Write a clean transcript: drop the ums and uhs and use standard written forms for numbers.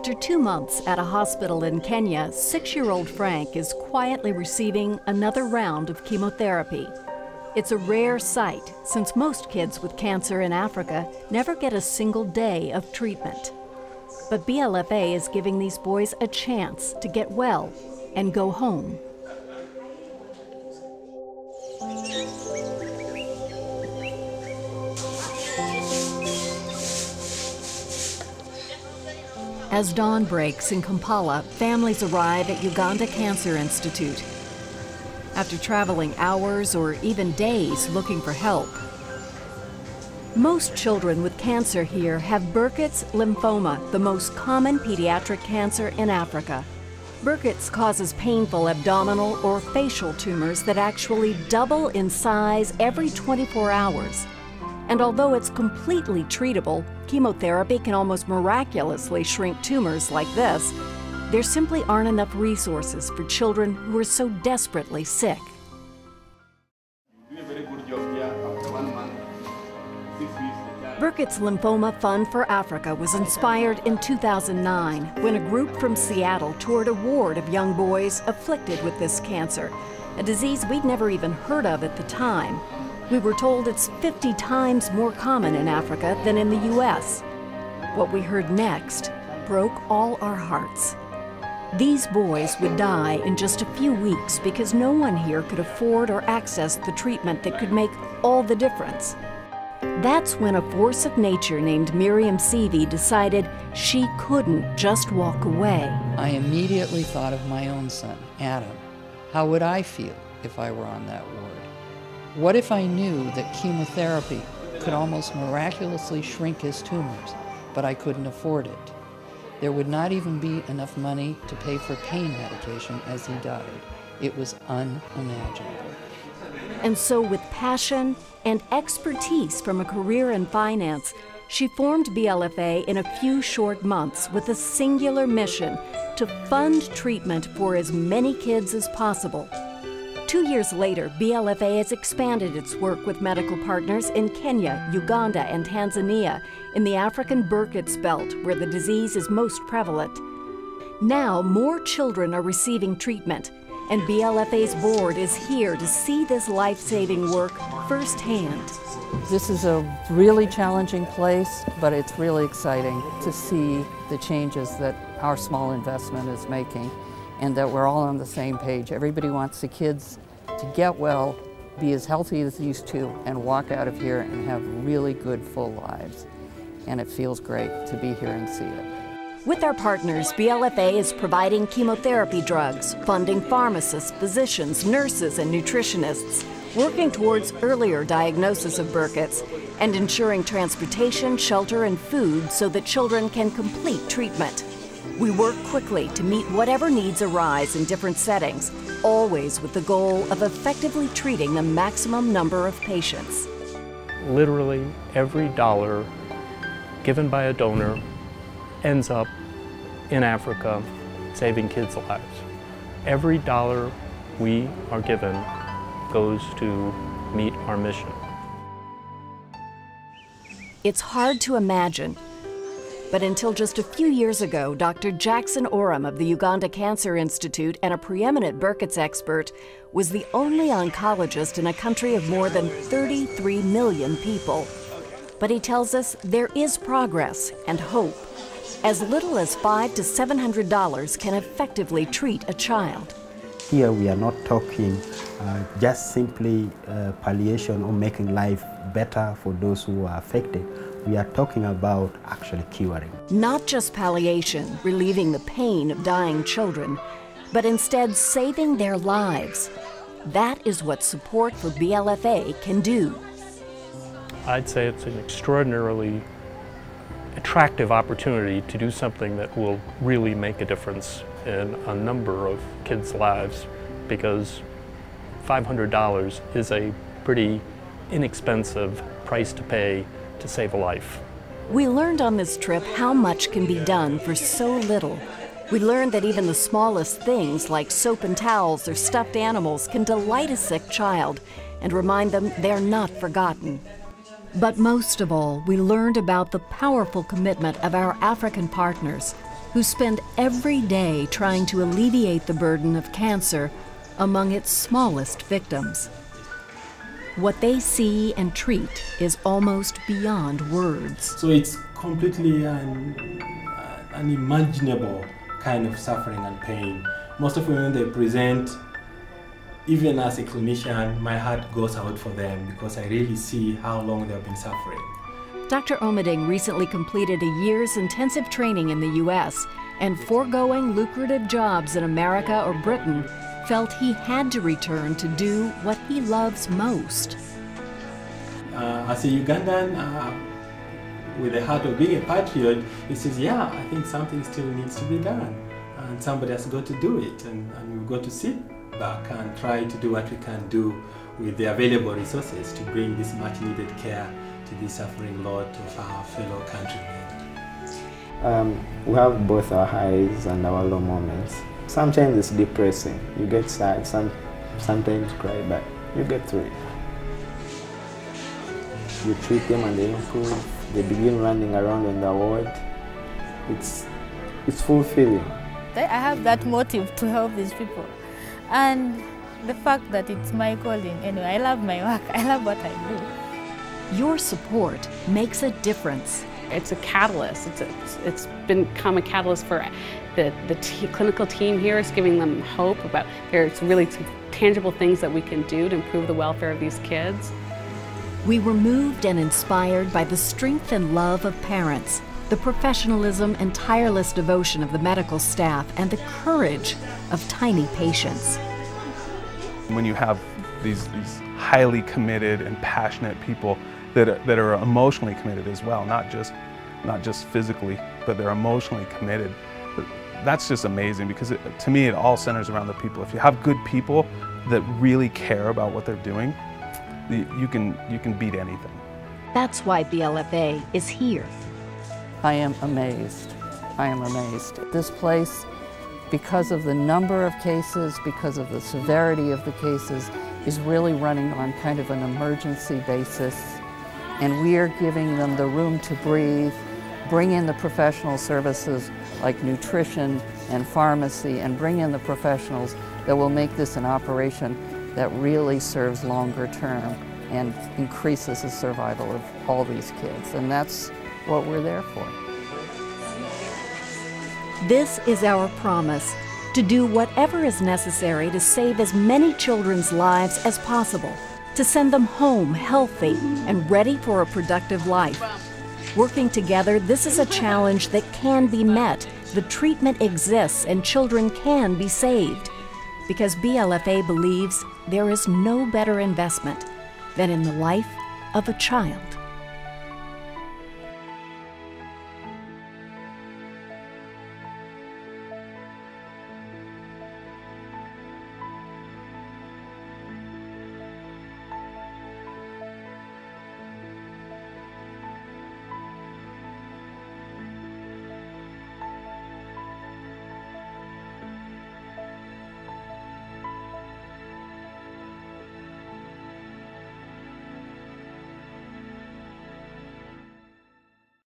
After 2 months at a hospital in Kenya, 6-year-old Frank is quietly receiving another round of chemotherapy. It's a rare sight, since most kids with cancer in Africa never get a single day of treatment. But BLFA is giving these boys a chance to get well and go home. As dawn breaks in Kampala, families arrive at Uganda Cancer Institute. After traveling hours or even days looking for help. Most children with cancer here have Burkitt's lymphoma, the most common pediatric cancer in Africa. Burkitt's causes painful abdominal or facial tumors that actually double in size every 24 hours. And although it's completely treatable, chemotherapy can almost miraculously shrink tumors like this. There simply aren't enough resources for children who are so desperately sick. Burkitt's Lymphoma Fund for Africa was inspired in 2009 when a group from Seattle toured a ward of young boys afflicted with this cancer, a disease we'd never even heard of at the time. We were told it's 50 times more common in Africa than in the US. What we heard next broke all our hearts. These boys would die in just a few weeks because no one here could afford or access the treatment that could make all the difference. That's when a force of nature named Miriam Sevy decided she couldn't just walk away. I immediately thought of my own son, Adam. How would I feel if I were on that ward? What if I knew that chemotherapy could almost miraculously shrink his tumors, but I couldn't afford it? There would not even be enough money to pay for pain medication as he died. It was unimaginable. And so with passion and expertise from a career in finance, she formed BLFA in a few short months with a singular mission to fund treatment for as many kids as possible. 2 years later, BLFA has expanded its work with medical partners in Kenya, Uganda, and Tanzania in the African Burkitt's belt, where the disease is most prevalent. Now, more children are receiving treatment, and BLFA's board is here to see this life-saving work firsthand. This is a really challenging place, but it's really exciting to see the changes that our small investment is making, and that we're all on the same page. Everybody wants the kids to get well, be as healthy as they used to, and walk out of here and have really good, full lives. And it feels great to be here and see it. With our partners, BLFA is providing chemotherapy drugs, funding pharmacists, physicians, nurses, and nutritionists, working towards earlier diagnosis of Burkitt's, and ensuring transportation, shelter, and food so that children can complete treatment. We work quickly to meet whatever needs arise in different settings, always with the goal of effectively treating the maximum number of patients. Literally every dollar given by a donor ends up in Africa saving kids' lives. Every dollar we are given goes to meet our mission. It's hard to imagine, but until just a few years ago, Dr. Jackson Oram of the Uganda Cancer Institute and a preeminent Burkitt's expert was the only oncologist in a country of more than 33 million people. But he tells us there is progress and hope. As little as $500 to $700 can effectively treat a child. Here we are not talking just simply palliation or making life better for those who are affected. We are talking about actually curing. Not just palliation, relieving the pain of dying children, but instead saving their lives. That is what support for BLFA can do. I'd say it's an extraordinarily attractive opportunity to do something that will really make a difference in a number of kids' lives, because $500 is a pretty inexpensive price to pay to save a life. We learned on this trip how much can be done for so little. We learned that even the smallest things like soap and towels or stuffed animals can delight a sick child and remind them they're not forgotten. But most of all, we learned about the powerful commitment of our African partners, who spend every day trying to alleviate the burden of cancer among its smallest victims. What they see and treat is almost beyond words. So it's completely unimaginable kind of suffering and pain. Most of when they present, even as a clinician, my heart goes out for them because I really see how long they've been suffering. Dr. Omeding recently completed a year's intensive training in the U.S. and foregoing lucrative jobs in America or Britain, felt he had to return to do what he loves most. As a Ugandan, with the heart of being a patriot, he says, yeah, I think something still needs to be done. And somebody has got to do it. And we've got to sit back and try to do what we can do with the available resources to bring this much needed care to the suffering lot of our fellow countrymen. We have both our highs and our low moments. Sometimes it's depressing. You get sad, sometimes cry, but you get through it. You treat them and they improve. They begin running around on the ward. It's fulfilling. I have that motive to help these people. And the fact that it's my calling, anyway, I love my work. I love what I do. Your support makes a difference. It's a catalyst. It's become a catalyst for the clinical team here. It's giving them hope about there's really tangible things that we can do to improve the welfare of these kids. We were moved and inspired by the strength and love of parents, the professionalism and tireless devotion of the medical staff, and the courage of tiny patients. When you have these highly committed and passionate people that are emotionally committed as well, not just physically, but they're emotionally committed, that's just amazing, because to me it all centers around the people. If you have good people that really care about what they're doing, you can beat anything. That's why BLFA is here. I am amazed. I am amazed. This place, because of the number of cases, because of the severity of the cases, is really running on kind of an emergency basis. And we are giving them the room to breathe, bring in the professional services like nutrition and pharmacy, and bring in the professionals that will make this an operation that really serves longer term and increases the survival of all these kids. And that's what we're there for. This is our promise, to do whatever is necessary to save as many children's lives as possible, to send them home healthy and ready for a productive life. Working together, this is a challenge that can be met. The treatment exists and children can be saved, because BLFA believes there is no better investment than in the life of a child.